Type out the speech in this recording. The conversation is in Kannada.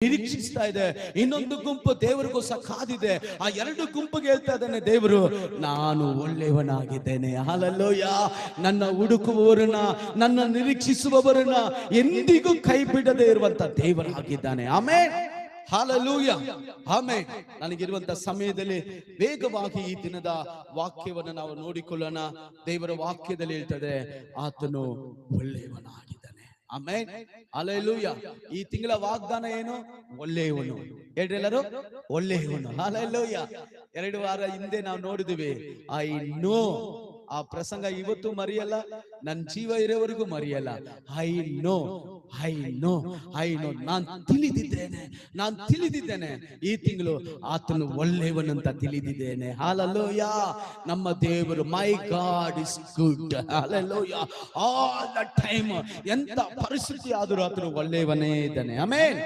ನಿರೀಕ್ಷಿಸ್ತಾ ಇದೆ. ಇನ್ನೊಂದು ಗುಂಪು ದೇವರಿಗೋಸ್ಕರ ಕಾದಿದೆ. ಆ ಎರಡು ಗುಂಪಿಗೆ ಹೇಳ್ತಾ ಇದ್ದಾನೆ ದೇವರು, ನಾನು ಒಳ್ಳೆಯವನಾಗಿದ್ದೇನೆ. ಹಲ್ಲೆಲೂಯ. ನನ್ನ ಹುಡುಕುವವರನ್ನ, ನನ್ನ ನಿರೀಕ್ಷಿಸುವವರನ್ನ ಎಂದಿಗೂ ಕೈ ಬಿಡದೆ ಇರುವಂತ ದೇವರಾಗಿದ್ದಾನೆ. ಆಮೆನ್. ಹಲ್ಲೆಲೂಯ. ಆಮೆನ್. ನನಗಿರುವಂತ ಸಮಯದಲ್ಲಿ ವೇಗವಾಗಿ ಈ ದಿನದ ವಾಕ್ಯವನ್ನು ನಾವು ನೋಡಿಕೊಳ್ಳೋಣ. ದೇವರ ವಾಕ್ಯದಲ್ಲಿ ಹೇಳ್ತದೆ, ಆತನು ಒಳ್ಳೆಯವನಾಗಿದ್ದಾನೆ. ಆಮೆನ್. ಹಲ್ಲೆಲೂಯ. ಈ ತಿಂಗಳ ವಾಗ್ದಾನ ಏನು? ಒಳ್ಳೆಯವನು. ಹೇಳ್ರೆಲ್ಲರೂ, ಒಳ್ಳೆಯವನು. ಹಲ್ಲೆಲೂಯ. 2 ವಾರ ಹಿಂದೆ ನಾವು ನೋಡಿದ್ವಿ, ಐ ನೋ. ಆ ಪ್ರಸಂಗ ಇವತ್ತು ಮರೆಯಲ್ಲ, ನನ್ನ ಜೀವ ಇರೋವರೆಗೂ ಮರೆಯಲ್ಲ. I know, I know, I know. ನಾನು ತಿಳಿದಿದ್ದೇನೆ ಈ ತಿಂಗಳು ಆತನು ಒಳ್ಳೆಯವನಂತ ತಿಳಿದಿದ್ದೇನೆ. ಹಲ್ಲೆಲೂಯ. ನಮ್ಮ ದೇವರು, my God is good. Hallelujah. All the time ಎಂತ ಪರಿಸ್ಥಿತಿ ಆದರೂ ಆತನು ಒಳ್ಳೆಯವನೇ ಇದ್ದಾನೆ. ಆಮೆನ್.